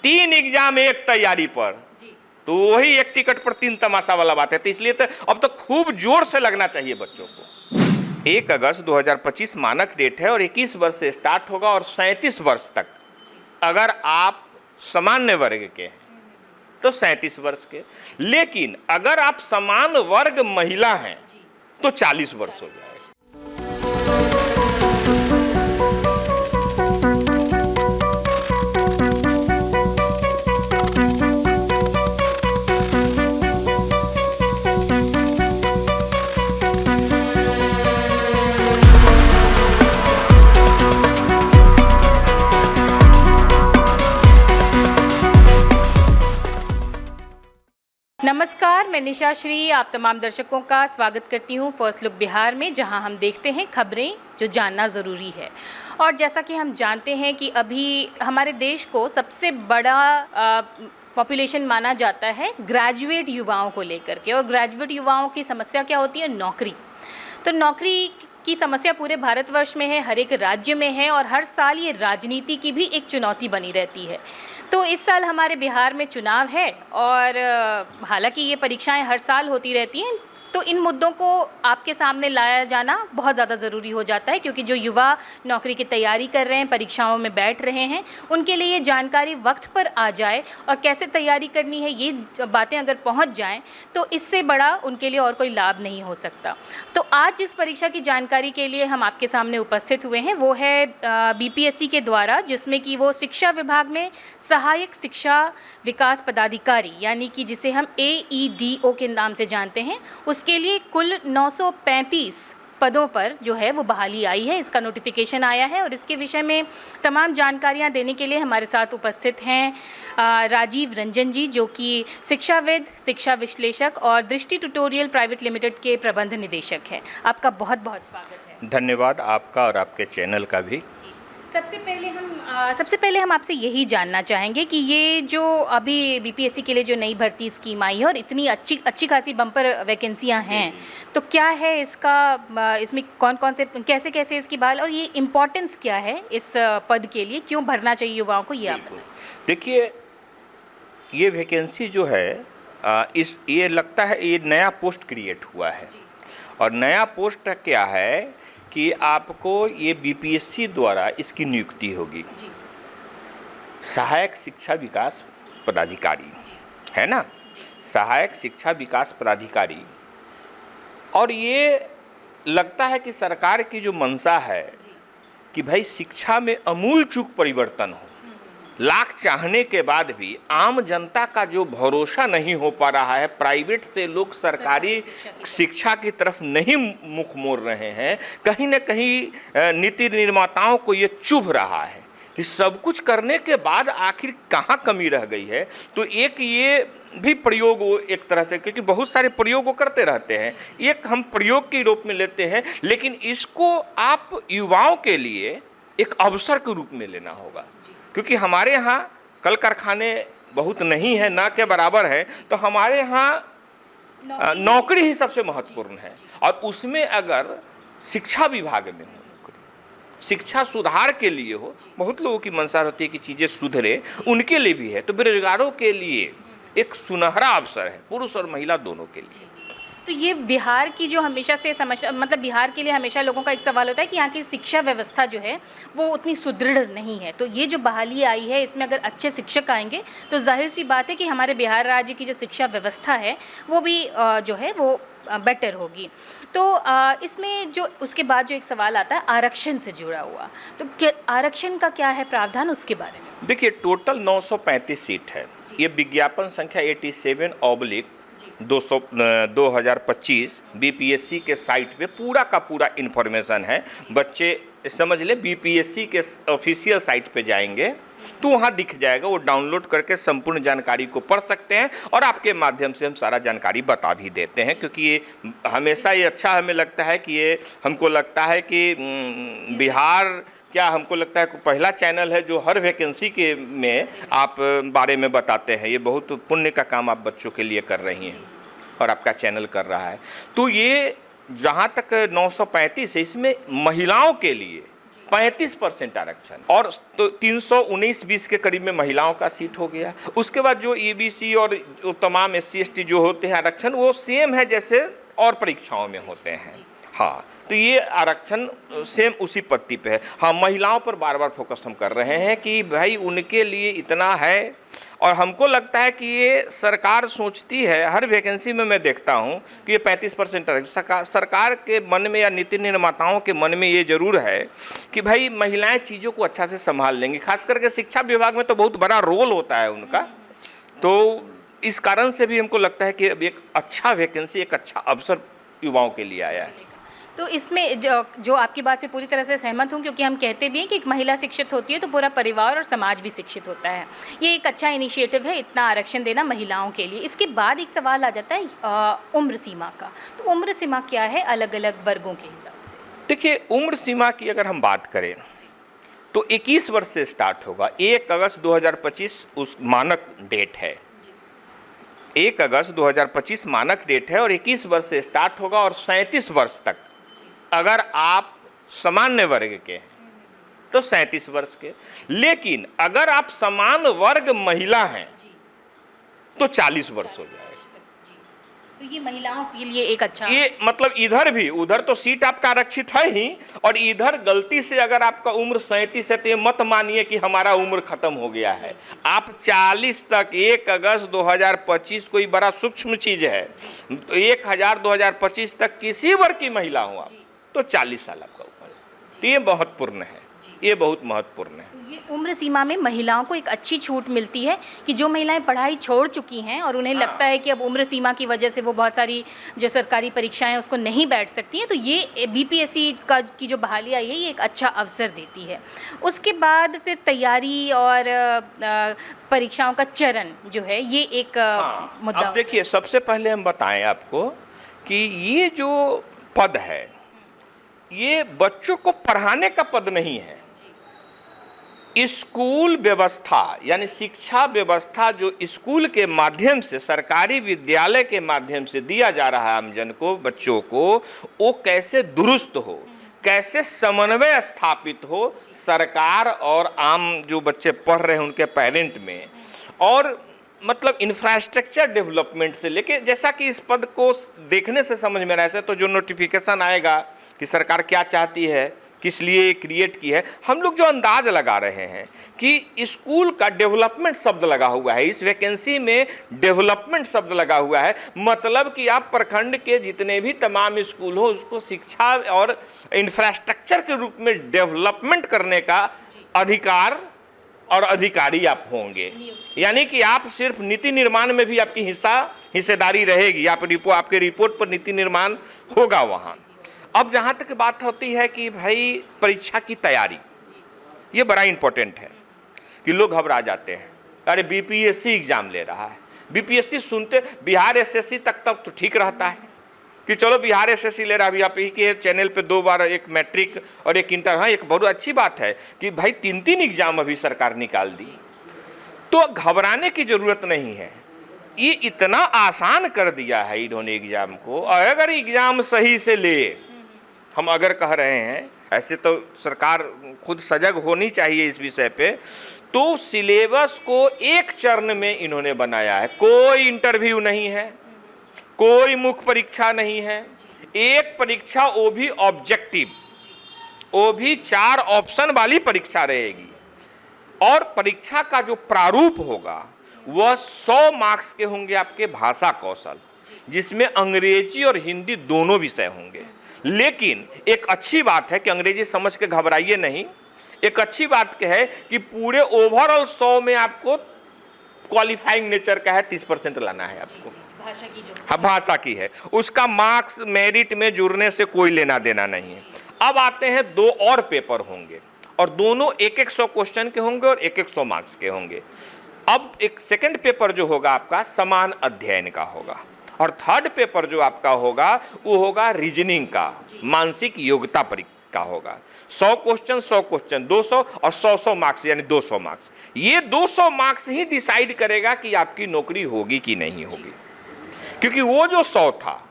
3 exam एक तैयारी पर, तो वही एक टिकट पर 3 तमाशा वाला बात है। तो इसलिए तो अब तो खूब जोर से लगना चाहिए बच्चों को। 1 अगस्त 2025 मानक डेट है और 21 वर्ष से स्टार्ट होगा और 37 वर्ष तक। अगर आप सामान्य वर्ग के हैं तो 37 वर्ष के, लेकिन अगर आप समान वर्ग महिला हैं तो 40 वर्ष हो जाएगा। नमस्कार, मैं निशा श्री आप तमाम दर्शकों का स्वागत करती हूं फर्स्ट लुक बिहार में, जहां हम देखते हैं खबरें जो जानना ज़रूरी है। और जैसा कि हम जानते हैं कि अभी हमारे देश को सबसे बड़ा पॉपुलेशन माना जाता है ग्रेजुएट युवाओं को लेकर के, और ग्रेजुएट युवाओं की समस्या क्या होती है? नौकरी। तो नौकरी की समस्या पूरे भारतवर्ष में है, हर एक राज्य में है, और हर साल ये राजनीति की भी एक चुनौती बनी रहती है। तो इस साल हमारे बिहार में चुनाव है, और हालांकि ये परीक्षाएं हर साल होती रहती हैं, तो इन मुद्दों को आपके सामने लाया जाना बहुत ज़्यादा ज़रूरी हो जाता है, क्योंकि जो युवा नौकरी की तैयारी कर रहे हैं, परीक्षाओं में बैठ रहे हैं, उनके लिए ये जानकारी वक्त पर आ जाए और कैसे तैयारी करनी है, ये बातें अगर पहुंच जाएं तो इससे बड़ा उनके लिए और कोई लाभ नहीं हो सकता। तो आज जिस परीक्षा की जानकारी के लिए हम आपके सामने उपस्थित हुए हैं वो है BPSC के द्वारा, जिसमें कि वो शिक्षा विभाग में सहायक शिक्षा विकास पदाधिकारी, यानी कि जिसे हम AEDO के नाम से जानते हैं, उसके लिए कुल 935 पदों पर जो है वो बहाली आई है। इसका नोटिफिकेशन आया है, और इसके विषय में तमाम जानकारियां देने के लिए हमारे साथ उपस्थित हैं राजीव रंजन जी, जो कि शिक्षाविद, शिक्षा विश्लेषक और दृष्टि ट्यूटोरियल प्राइवेट लिमिटेड के प्रबंध निदेशक हैं। आपका बहुत बहुत स्वागत है। धन्यवाद आपका और आपके चैनल का भी। सबसे पहले हम आपसे यही जानना चाहेंगे कि ये जो अभी BPSC के लिए जो नई भर्ती स्कीम आई है और इतनी अच्छी खासी बम्पर वैकेंसियां हैं, तो क्या है इसका, इसमें कौन कौन से कैसे इसकी बहाल, और ये इम्पोर्टेंस क्या है इस पद के लिए, क्यों भरना चाहिए युवाओं को, ये आप बताएं। देखिए, ये वैकेंसी जो है ये लगता है ये नया पोस्ट क्रिएट हुआ है, और नया पोस्ट क्या है कि आपको ये BPSC द्वारा इसकी नियुक्ति होगी, सहायक शिक्षा विकास पदाधिकारी, है ना, सहायक शिक्षा विकास पदाधिकारी। और ये लगता है कि सरकार की जो मंशा है कि भाई शिक्षा में आमूल चूक परिवर्तन हो, लाख चाहने के बाद भी आम जनता का जो भरोसा नहीं हो पा रहा है, प्राइवेट से लोग सरकारी शिक्षा की तरफ नहीं मुख मोड़ रहे हैं, कहीं ना कहीं नीति निर्माताओं को ये चुभ रहा है कि सब कुछ करने के बाद आखिर कहाँ कमी रह गई है। तो एक ये भी प्रयोग एक तरह से, क्योंकि बहुत सारे प्रयोग वो करते रहते हैं, एक हम प्रयोग के रूप में लेते हैं, लेकिन इसको आप युवाओं के लिए एक अवसर के रूप में लेना होगा, क्योंकि हमारे यहाँ कल कारखाने बहुत नहीं है, ना के बराबर है, तो हमारे यहाँ नौकरी ही सबसे महत्वपूर्ण है। और उसमें अगर शिक्षा विभाग में हो नौकरी, शिक्षा सुधार के लिए हो, बहुत लोगों की मंशा होती है कि चीज़ें सुधरे, उनके लिए भी है, तो बेरोजगारों के लिए एक सुनहरा अवसर है, पुरुष और महिला दोनों के लिए। तो ये बिहार की जो हमेशा से समस्या, मतलब बिहार के लिए हमेशा लोगों का एक सवाल होता है कि यहाँ की शिक्षा व्यवस्था जो है वो उतनी सुदृढ़ नहीं है। तो ये जो बहाली आई है, इसमें अगर अच्छे शिक्षक आएंगे तो जाहिर सी बात है कि हमारे बिहार राज्य की जो शिक्षा व्यवस्था है वो भी जो है वो बेटर होगी। तो इसमें जो उसके बाद जो एक सवाल आता है आरक्षण से जुड़ा हुआ, तो क्या आरक्षण का क्या है प्रावधान, उसके बारे में? देखिए, टोटल 935 सीट है। ये विज्ञापन संख्या 87/2025 BPSC के साइट पे पूरा का पूरा इन्फॉर्मेशन है। बच्चे समझ ले, BPSC के ऑफिशियल साइट पे जाएंगे तो वहाँ दिख जाएगा, वो डाउनलोड करके संपूर्ण जानकारी को पढ़ सकते हैं, और आपके माध्यम से हम सारा जानकारी बता भी देते हैं, क्योंकि ये हमेशा ये अच्छा हमें लगता है कि ये हमको लगता है कि बिहार क्या, हमको लगता है पहला चैनल है जो हर वैकेंसी के में आप बारे में बताते हैं। ये बहुत पुण्य का काम आप बच्चों के लिए कर रही हैं और आपका चैनल कर रहा है। तो ये जहाँ तक 935 है, इसमें महिलाओं के लिए 35% आरक्षण, और तो 319-20 के करीब में महिलाओं का सीट हो गया। उसके बाद जो ईबीसी और जो तमाम SC ST जो होते हैं आरक्षण, वो सेम है जैसे और परीक्षाओं में होते हैं। हाँ, तो ये आरक्षण सेम उसी पत्ती पे है। हाँ, महिलाओं पर बार बार फोकस हम कर रहे हैं कि भाई उनके लिए इतना है, और हमको लगता है कि ये सरकार सोचती है, हर वैकेंसी में मैं देखता हूँ कि ये 35% सरकार के मन में या नीति निर्माताओं के मन में ये जरूर है कि भाई महिलाएं चीज़ों को अच्छा से संभाल लेंगी। खास करके शिक्षा विभाग में तो बहुत बड़ा रोल होता है उनका, तो इस कारण से भी हमको लगता है कि अब एक अच्छा वैकेंसी, एक अच्छा अवसर युवाओं के लिए आया है। तो इसमें जो आपकी बात से पूरी तरह से सहमत हूँ, क्योंकि हम कहते भी हैं कि एक महिला शिक्षित होती है तो पूरा परिवार और समाज भी शिक्षित होता है। ये एक अच्छा इनिशिएटिव है, इतना आरक्षण देना महिलाओं के लिए। इसके बाद एक सवाल आ जाता है उम्र सीमा का। तो उम्र सीमा क्या है अलग अलग वर्गों के हिसाब से? देखिए, उम्र सीमा की अगर हम बात करें तो 21 वर्ष से स्टार्ट होगा। 1 अगस्त 2025 उस मानक डेट है, 1 अगस्त 2025 मानक डेट है, और 21 वर्ष से स्टार्ट होगा और 37 वर्ष तक अगर आप सामान्य वर्ग के हैं तो 37 वर्ष के, लेकिन अगर आप समान वर्ग महिला हैं तो 40 वर्ष हो जाएगा। तो ये महिलाओं के लिए एक अच्छा, ये मतलब इधर भी, उधर तो सीट आपका आरक्षित है ही, और इधर गलती से अगर आपका उम्र 37 है तो ये मत मानिए कि हमारा उम्र खत्म हो गया है। आप 40 तक, 1 अगस्त 2025 कोई बड़ा सूक्ष्म चीज है, 1/2025 तक किसी वर्ग की महिला हो आप तो 40 साल आपका उम्र है। तो ये महत्वपूर्ण है, ये बहुत महत्वपूर्ण है। ये उम्र सीमा में महिलाओं को एक अच्छी छूट मिलती है कि जो महिलाएं पढ़ाई छोड़ चुकी हैं और उन्हें लगता है कि अब उम्र सीमा की वजह से वो बहुत सारी जो सरकारी परीक्षाएं हैं उसको नहीं बैठ सकती हैं, तो ये बीपीएससी की जो बहाली आई है ये एक अच्छा अवसर देती है। उसके बाद फिर तैयारी और परीक्षाओं का चरण जो है ये एक मुद्दा। अब देखिए, सबसे पहले हम बताएं आपको कि ये जो पद है ये बच्चों को पढ़ाने का पद नहीं है। स्कूल व्यवस्था यानी शिक्षा व्यवस्था जो स्कूल के माध्यम से, सरकारी विद्यालय के माध्यम से दिया जा रहा है आमजन को, बच्चों को, वो कैसे दुरुस्त हो, कैसे समन्वय स्थापित हो सरकार और आम जो बच्चे पढ़ रहे हैं उनके पेरेंट में, और मतलब इंफ्रास्ट्रक्चर डेवलपमेंट से लेके, जैसा कि इस पद को देखने से समझ में रहा है तो जो नोटिफिकेशन आएगा कि सरकार क्या चाहती है, किस लिए क्रिएट की है, हम लोग जो अंदाज लगा रहे हैं कि स्कूल का डेवलपमेंट शब्द लगा हुआ है, इस वैकेंसी में डेवलपमेंट शब्द लगा हुआ है। मतलब कि आप प्रखंड के जितने भी तमाम स्कूल हो उसको शिक्षा और इंफ्रास्ट्रक्चर के रूप में डेवलपमेंट करने का अधिकार और अधिकारी आप होंगे। यानी कि आप सिर्फ नीति निर्माण में भी आपकी हिस्सेदारी रहेगी, आपके रिपोर्ट पर नीति निर्माण होगा वहाँ। अब जहाँ तक बात होती है कि भाई परीक्षा की तैयारी, ये बड़ा इंपॉर्टेंट है कि लोग घबरा जाते हैं, अरे बीपीएससी एग्जाम ले रहा है। बीपीएससी सुनते बिहार एसएससी तक तो ठीक रहता है कि चलो बिहार एसएससी ले रहा है। अभी आप ही के चैनल पे 2 बार, एक मैट्रिक और एक इंटर, हाँ, एक बहुत अच्छी बात है कि भाई 3 एग्जाम अभी सरकार निकाल दी, तो घबराने की जरूरत नहीं है। ये इतना आसान कर दिया है इन्होंने एग्जाम को, और अगर एग्जाम सही से ले, हम अगर कह रहे हैं, ऐसे तो सरकार खुद सजग होनी चाहिए इस विषय पे, तो सिलेबस को एक चरण में इन्होंने बनाया है। कोई इंटरव्यू नहीं है, कोई मुख्य परीक्षा नहीं है, एक परीक्षा, वो भी ऑब्जेक्टिव, वो भी 4 ऑप्शन वाली परीक्षा रहेगी, और परीक्षा का जो प्रारूप होगा वह 100 मार्क्स के होंगे आपके भाषा कौशल, जिसमें अंग्रेजी और हिंदी दोनों विषय होंगे। लेकिन एक अच्छी बात है कि अंग्रेजी समझ के घबराइए नहीं, एक अच्छी बात क्या है कि पूरे ओवरऑल 100 में आपको क्वालिफाइंग नेचर का है 30% लाना है आपको, भाषा की जो, हाँ, भाषा की है, उसका मार्क्स मेरिट में जुड़ने से कोई लेना देना नहीं है। अब आते हैं 2 और पेपर होंगे, और दोनों 100 क्वेश्चन के होंगे और 100 मार्क्स के होंगे। अब एक सेकंड पेपर जो होगा आपका समान अध्ययन का होगा, और थर्ड पेपर जो आपका होगा वो होगा रीजनिंग का, मानसिक योग्यता परीक्षा का होगा। 100 क्वेश्चन 200 और 100 मार्क्स यानी 200 मार्क्स। ये 200 मार्क्स ही डिसाइड करेगा कि आपकी नौकरी होगी कि नहीं होगी, क्योंकि वो जो 100 था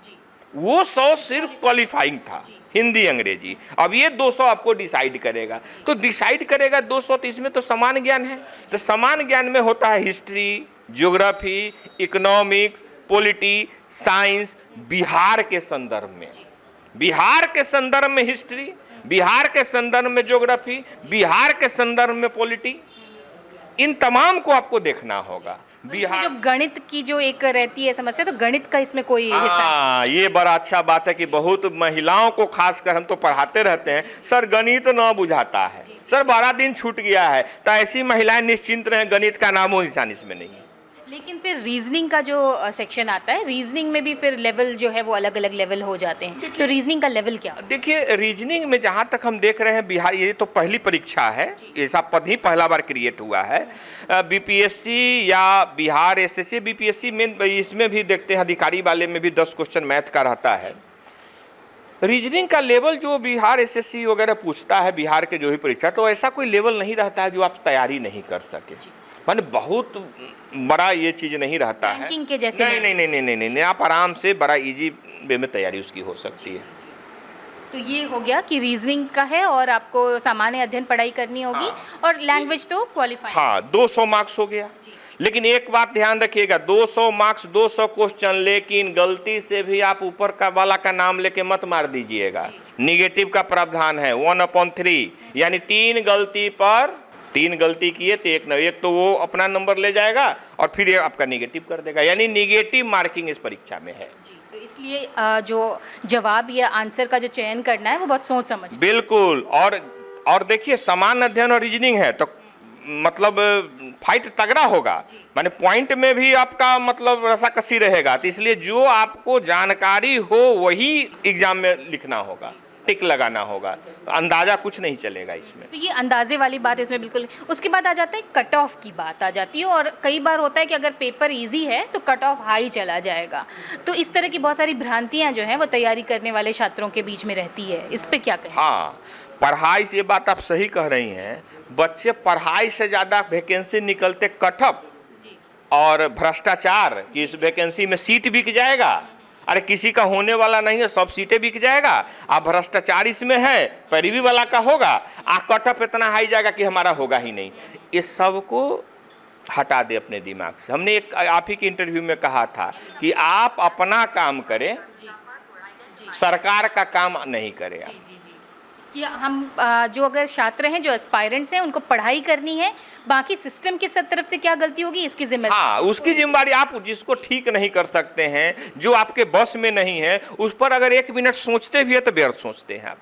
वो 100 सिर्फ क्वालिफाइंग था, हिंदी अंग्रेजी। अब ये 200 आपको डिसाइड करेगा, तो डिसाइड करेगा 200, तो इसमें तो समान ज्ञान है। तो समान ज्ञान में होता है history, geography, economics, polity, science. Bihar के संदर्भ में, बिहार के संदर्भ में हिस्ट्री, बिहार के संदर्भ में ज्योग्राफी, बिहार के संदर्भ में पॉलिटी, इन तमाम को आपको देखना होगा। बिहार जो गणित की जो एक रहती है समस्या, तो गणित का इसमें कोई हिस्सा हाँ, ये बड़ा अच्छा बात है कि बहुत महिलाओं को खासकर हम तो पढ़ाते रहते हैं, सर गणित न बुझाता है, सर 12 दिन छूट गया है, तो ऐसी महिलाएं निश्चिंत रहें, गणित का नामो निशान इसमें नहीं है। लेकिन फिर रीजनिंग का जो सेक्शन आता है, रीजनिंग में भी फिर लेवल जो है वो अलग अलग लेवल हो जाते हैं, तो रीजनिंग का लेवल क्या? देखिए, रीजनिंग में जहाँ तक हम देख रहे हैं, बिहार ये तो पहली परीक्षा है, ऐसा पद ही पहला बार क्रिएट हुआ है। बीपीएससी या बिहार एसएससी, बीपीएससी में इसमें भी देखते हैं अधिकारी वाले में भी 10 क्वेश्चन मैथ का रहता है। रीजनिंग का लेवल जो बिहार एसएससी वगैरह पूछता है, बिहार के जो ही परीक्षा, तो ऐसा कोई लेवल नहीं रहता है जो आप तैयारी नहीं कर सके। माने बहुत बड़ा ये चीज़ नहीं रहता है, बैंकिंग के जैसे नहीं नहीं नहीं नहीं नहीं नहीं, आप आराम से बड़ा इजी वे में तैयारी उसकी हो सकती है। तो ये हो गया कि रीजनिंग का है और आपको सामान्य अध्ययन पढ़ाई करनी होगी, और लैंग्वेज तो क्वालिफाई। हाँ, 200 मार्क्स हो गया। लेकिन एक बात ध्यान रखिएगा, 200 मार्क्स 200 क्वेश्चन, लेकिन गलती से भी आप ऊपर का वाला का नाम लेके मत मार दीजिएगा। निगेटिव का प्रावधान है 1/3, यानी 3 गलती पर 3 गलती किए तो एक तो वो अपना नंबर ले जाएगा और फिर ये आपका निगेटिव कर देगा, यानी निगेटिव मार्किंग इस परीक्षा में है। तो इसलिए जो जवाब या आंसर का जो चयन करना है वो बहुत सोच समझ। बिल्कुल। और देखिए, समान अध्ययन और रीजनिंग है तो मतलब फाइट तगड़ा होगा, माने पॉइंट में भी आपका मतलब रसाकसी रहेगा। तो इसलिए जो आपको जानकारी हो वही एग्जाम में लिखना होगा, टिक लगाना होगा, अंदाजा कुछ नहीं चलेगा इसमें। तो ये अंदाजे वाली बात इसमें बिल्कुल। उसके बाद आ जाता है कट ऑफ की बात आ जाती है, और कई बार होता है कि अगर पेपर इजी है तो कट ऑफ हाई चला जाएगा। तो इस तरह की बहुत सारी भ्रांतियां जो हैं वो तैयारी करने वाले छात्रों के बीच में रहती है, इस पे क्या कहें? हाँ, पढ़ाई से, ये बात आप सही कह रही हैं, बच्चे पढ़ाई से ज़्यादा वैकेंसी निकलते कट ऑफ और भ्रष्टाचार कि इस वैकेंसी में सीट बिक जाएगा। अरे किसी का होने वाला नहीं है, सब सीटें बिक जाएगा। आप भ्रष्टाचार इसमें है, पैरवी वाला का होगा, कट ऑफ इतना हाई जाएगा कि हमारा होगा ही नहीं। इस सब को हटा दे अपने दिमाग से। हमने एक आप ही के इंटरव्यू में कहा था कि आप अपना काम करें, सरकार का काम नहीं करें आप। कि हम जो अगर छात्र हैं, जो एस्पायरेंट्स हैं, उनको पढ़ाई करनी है, बाकी सिस्टम की तरफ से क्या गलती होगी इसकी जिम्मेदारी। हाँ, उसकी जिम्मेदारी। आप जिसको ठीक नहीं कर सकते हैं, जो आपके बस में नहीं है, उस पर अगर 1 मिनट सोचते भी है तो व्यर्थ सोचते हैं आप।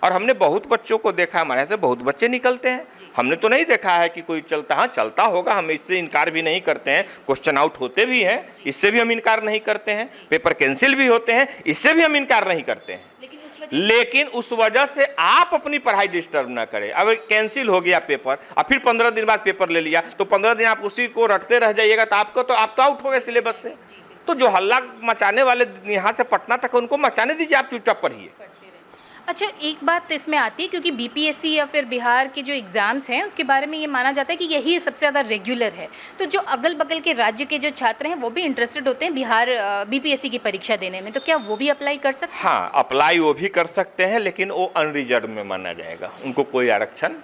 और हमने बहुत बच्चों को देखा, हमारे यहाँ से बहुत बच्चे निकलते हैं, हमने तो नहीं देखा है कि कोई चलता। हाँ, चलता होगा, हम इससे इनकार भी नहीं करते हैं। क्वेश्चन आउट होते भी हैं, इससे भी हम इनकार नहीं करते हैं। पेपर कैंसिल भी होते हैं, इससे भी हम इनकार नहीं करते हैं। लेकिन उस वजह से आप अपनी पढ़ाई डिस्टर्ब ना करें। अगर कैंसिल हो गया पेपर और फिर 15 दिन बाद पेपर ले लिया, तो 15 दिन आप उसी को रटते रह जाइएगा, तो आप तो आउट हो गए सिलेबस से। तो जो हल्ला मचाने वाले यहाँ से पटना तक, उनको मचाने दीजिए, आप चुपचाप पढ़िए। अच्छा, एक बात इसमें आती है, क्योंकि बीपीएससी या फिर बिहार के जो एग्ज़ाम्स हैं उसके बारे में ये माना जाता है कि यही सबसे ज़्यादा रेगुलर है। तो जो अगल बगल के राज्य के जो छात्र हैं वो भी इंटरेस्टेड होते हैं बिहार बीपीएससी की परीक्षा देने में, तो क्या वो भी अप्लाई कर सकते हैं? हाँ, अप्लाई वो भी कर सकते हैं, लेकिन वो अनरिजर्व में माना जाएगा, उनको कोई आरक्षण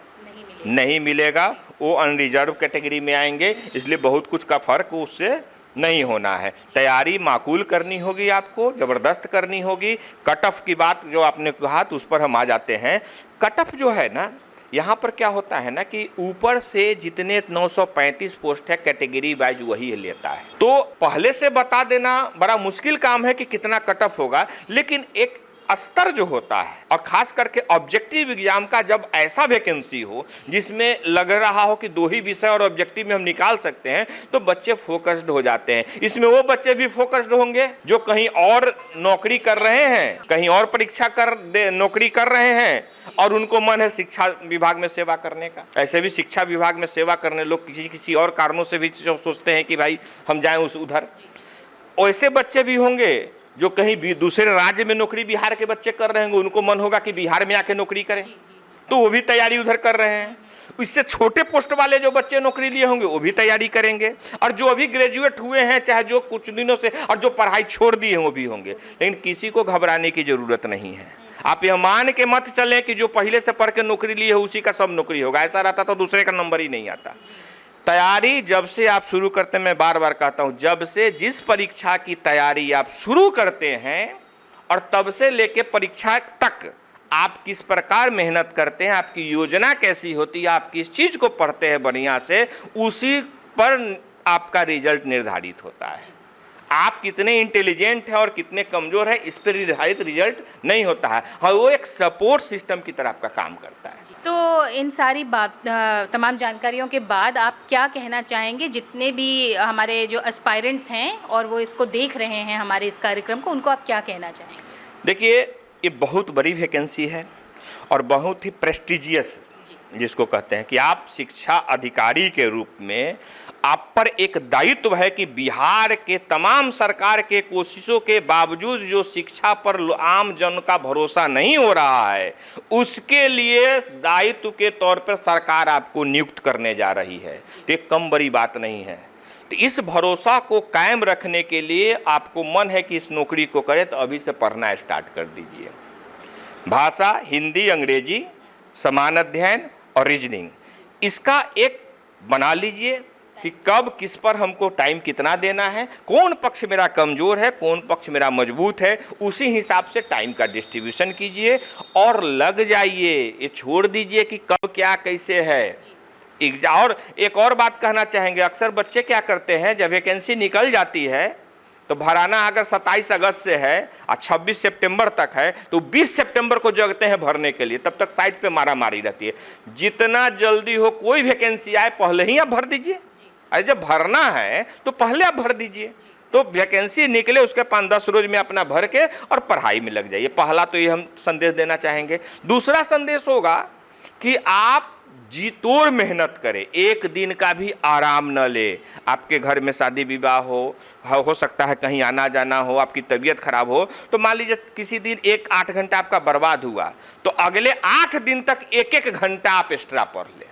नहीं मिलेगा। वो अनरिजर्व कैटेगरी में आएंगे, इसलिए बहुत कुछ का फर्क उससे नहीं होना है। तैयारी माकूल करनी होगी, आपको ज़बरदस्त करनी होगी। कट ऑफ की बात जो आपने कहा, तो उस पर हम आ जाते हैं। कट ऑफ जो है ना, यहाँ पर क्या होता है ना कि ऊपर से जितने 935 पोस्ट है कैटेगरी वाइज वही लेता है। तो पहले से बता देना बड़ा मुश्किल काम है कि कितना कट ऑफ होगा, लेकिन एक स्तर जो होता है, और खास करके ऑब्जेक्टिव एग्जाम का जब ऐसा वैकेंसी हो जिसमें लग रहा हो कि 2 ही विषय और ऑब्जेक्टिव में हम निकाल सकते हैं, तो बच्चे फोकस्ड हो जाते हैं। इसमें वो बच्चे भी फोकस्ड होंगे जो कहीं और नौकरी कर रहे हैं, कहीं और परीक्षा नौकरी कर रहे हैं, और उनको मन है शिक्षा विभाग में सेवा करने का। ऐसे भी शिक्षा विभाग में सेवा करने लोग किसी और कारणों से भी सोचते हैं कि भाई हम जाएं उधर। ऐसे बच्चे भी होंगे जो कहीं भी दूसरे राज्य में नौकरी बिहार के बच्चे कर रहे होंगे, उनको मन होगा कि बिहार में आके नौकरी करें, तो वो भी तैयारी उधर कर रहे हैं। इससे छोटे पोस्ट वाले जो बच्चे नौकरी लिए होंगे वो भी तैयारी करेंगे, और जो अभी ग्रेजुएट हुए हैं, चाहे जो कुछ दिनों से, और जो पढ़ाई छोड़ दिए हैं वो भी होंगे। लेकिन किसी को घबराने की जरूरत नहीं है। आप यह मान के मत चलें कि जो पहले से पढ़ के नौकरी लिए है उसी का सब नौकरी होगा। ऐसा रहता तो दूसरे का नंबर ही नहीं आता। तैयारी जब से आप शुरू करते हैं, मैं बार बार कहता हूं, जब से जिस परीक्षा की तैयारी आप शुरू करते हैं और तब से लेके परीक्षा तक आप किस प्रकार मेहनत करते हैं, आपकी योजना कैसी होती है, आप किस चीज़ को पढ़ते हैं बढ़िया से, उसी पर आपका रिजल्ट निर्धारित होता है। आप कितने इंटेलिजेंट हैं और कितने कमज़ोर हैं इस पर निर्धारित रिजल्ट नहीं होता है। हाँ, वो एक सपोर्ट सिस्टम की तरह आपका काम करता है। तो इन सारी तमाम जानकारियों के बाद आप क्या कहना चाहेंगे जितने भी हमारे जो एस्पायरेंट्स हैं और वो इसको देख रहे हैं हमारे इस कार्यक्रम को, उनको आप क्या कहना चाहेंगे? देखिए, ये बहुत बड़ी वैकेंसी है और बहुत ही प्रेस्टिजियस, जिसको कहते हैं कि आप शिक्षा अधिकारी के रूप में आप पर एक दायित्व है कि बिहार के तमाम सरकार के कोशिशों के बावजूद जो शिक्षा पर आम जन का भरोसा नहीं हो रहा है, उसके लिए दायित्व के तौर पर सरकार आपको नियुक्त करने जा रही है। तो ये कम बड़ी बात नहीं है। तो इस भरोसा को कायम रखने के लिए आपको मन है कि इस नौकरी को करें तो अभी से पढ़ना स्टार्ट कर दीजिए। भाषा, हिंदी, अंग्रेजी, समान अध्ययन और रीजनिंग, इसका एक बना लीजिए कि कब किस पर हमको टाइम कितना देना है, कौन पक्ष मेरा कमज़ोर है, कौन पक्ष मेरा मजबूत है, उसी हिसाब से टाइम का डिस्ट्रीब्यूशन कीजिए और लग जाइए। ये छोड़ दीजिए कि कब क्या कैसे है। और एक और बात कहना चाहेंगे, अक्सर बच्चे क्या करते हैं, जब वैकेंसी निकल जाती है तो भराना अगर 27 अगस्त से है और 26 सितंबर तक है तो 20 सितंबर को जगते हैं भरने के लिए। तब तक साइट पे मारा मारी रहती है। जितना जल्दी हो कोई वैकेंसी आए पहले ही आप भर दीजिए। अरे जब भरना है तो पहले आप भर दीजिए। तो वैकेंसी निकले उसके 5-10 रोज में अपना भर के और पढ़ाई में लग जाइए। पहला तो ये हम संदेश देना चाहेंगे। दूसरा संदेश होगा कि आप जी तोड़ मेहनत करें, एक दिन का भी आराम न ले। आपके घर में शादी विवाह हो सकता है कहीं आना जाना हो, आपकी तबीयत खराब हो, तो मान लीजिए किसी दिन 1-8 घंटा आपका बर्बाद हुआ, तो अगले 8 दिन तक 1-1 घंटा आप एक्स्ट्रा पढ़ लें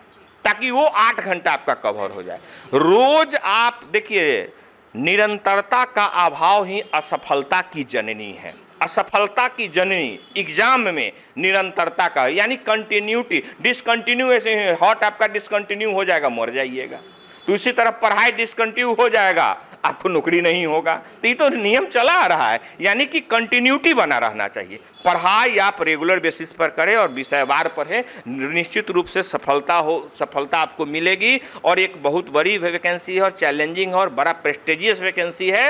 ताकि वो 8 घंटा आपका कवर हो जाए। रोज आप देखिए, निरंतरता का अभाव ही असफलता की जननी है। असफलता की जननी एग्जाम में निरंतरता का, यानी कंटिन्यूटी। डिसकंटिन्यू ऐसे ही हॉट आपका डिसकंटिन्यू हो जाएगा, मर जाइएगा। तो इसी तरह पढ़ाई डिसकंटिन्यू हो जाएगा, आपको नौकरी नहीं होगा। तो ये तो नियम चला आ रहा है, यानी कि कंटिन्यूटी बना रहना चाहिए। पढ़ाई आप रेगुलर बेसिस पर करें और विषयवार पढ़ें, निश्चित रूप से सफलता आपको मिलेगी। और एक बहुत बड़ी वैकेंसी है और चैलेंजिंग है और बड़ा प्रेस्टिजियस वैकेंसी है।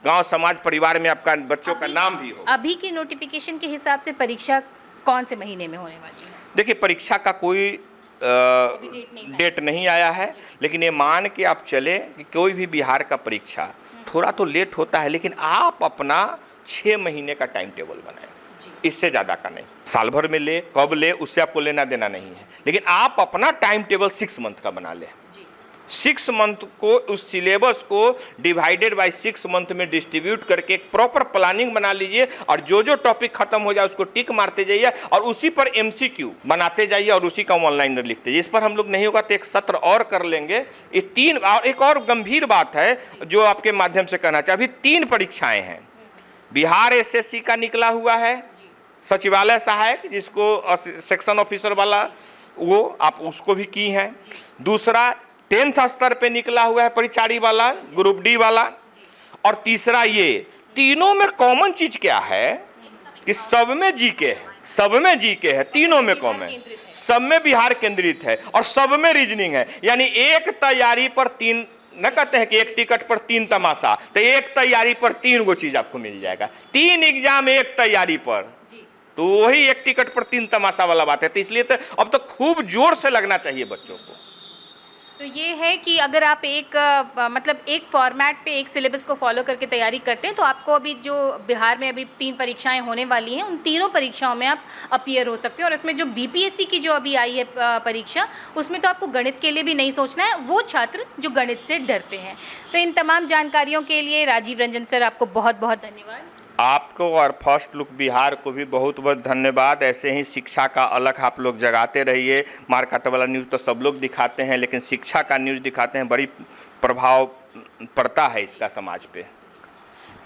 गांव समाज परिवार में आपका बच्चों का नाम भी हो। अभी के नोटिफिकेशन के हिसाब से परीक्षा कौन से महीने में होने वाली है? देखिए, परीक्षा का कोई डेट नहीं आया है, लेकिन ये मान के आप चले कि कोई भी बिहार का परीक्षा थोड़ा तो लेट होता है, लेकिन आप अपना 6 महीने का टाइम टेबल बनाएं, इससे ज़्यादा का नहीं। साल भर में ले, कब ले, उससे आपको लेना देना नहीं है, लेकिन आप अपना टाइम टेबल 6 मंथ का बना लें। 6 मंथ को, उस सिलेबस को डिवाइडेड बाय 6 मंथ में डिस्ट्रीब्यूट करके एक प्रॉपर प्लानिंग बना लीजिए और जो जो टॉपिक खत्म हो जाए उसको टिक मारते जाइए और उसी पर MCQ बनाते जाइए और उसी का ऑनलाइन लिखते जाइए। इस पर हम लोग नहीं होगा तो एक सत्र और कर लेंगे। ये 3, और एक और गंभीर बात है जो आपके माध्यम से कहना चाहिए, अभी 3 परीक्षाएं हैं। बिहार SSC का निकला हुआ है, सचिवालय सहायक, जिसको सेक्शन ऑफिसर वाला, वो आप उसको भी की हैं। दूसरा 10th स्तर पे निकला हुआ है परिचारी वाला, ग्रुप D वाला। और तीसरा ये, तीनों में कॉमन चीज क्या है कि सब में GK है, सब में GK है, तीनों में कॉमन है, सब में बिहार केंद्रित है और सब में रीजनिंग है। यानी एक तैयारी पर 3, न कहते हैं कि एक टिकट पर 3 तमाशा, तो एक तैयारी पर 3 गो चीज आपको मिल जाएगा। 3 एग्जाम एक तैयारी पर, तो वही एक टिकट पर 3 तमाशा वाला बात है। तो इसलिए तो अब तो खूब जोर से लगना चाहिए बच्चों को। तो ये है कि अगर आप एक फॉर्मेट पे एक सिलेबस को फॉलो करके तैयारी करते हैं तो आपको अभी जो बिहार में अभी 3 परीक्षाएं होने वाली हैं, उन तीनों परीक्षाओं में आप अपीयर हो सकते हैं। और इसमें जो BPSC की जो अभी आई है परीक्षा, उसमें तो आपको गणित के लिए भी नहीं सोचना है, वो छात्र जो गणित से डरते हैं। तो इन तमाम जानकारियों के लिए राजीव रंजन सर, आपको बहुत बहुत धन्यवाद। आपको और फर्स्ट लुक बिहार को भी बहुत बहुत धन्यवाद। ऐसे ही शिक्षा का अलग आप लोग जगाते रहिए। मारकाट वाला न्यूज़ तो सब लोग दिखाते हैं, लेकिन शिक्षा का न्यूज़ दिखाते हैं, बड़ी प्रभाव पड़ता है इसका समाज पे।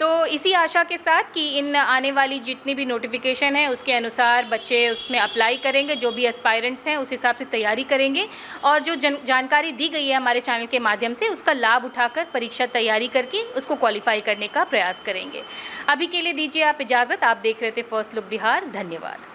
तो इसी आशा के साथ कि इन आने वाली जितनी भी नोटिफिकेशन है उसके अनुसार बच्चे उसमें अप्लाई करेंगे, जो भी एस्पायरेंट्स हैं उस हिसाब से तैयारी करेंगे और जो जानकारी दी गई है हमारे चैनल के माध्यम से उसका लाभ उठाकर परीक्षा तैयारी करके उसको क्वालिफाई करने का प्रयास करेंगे। अभी के लिए दीजिए आप इजाज़त। आप देख रहे थे फर्स्ट लुक बिहार। धन्यवाद।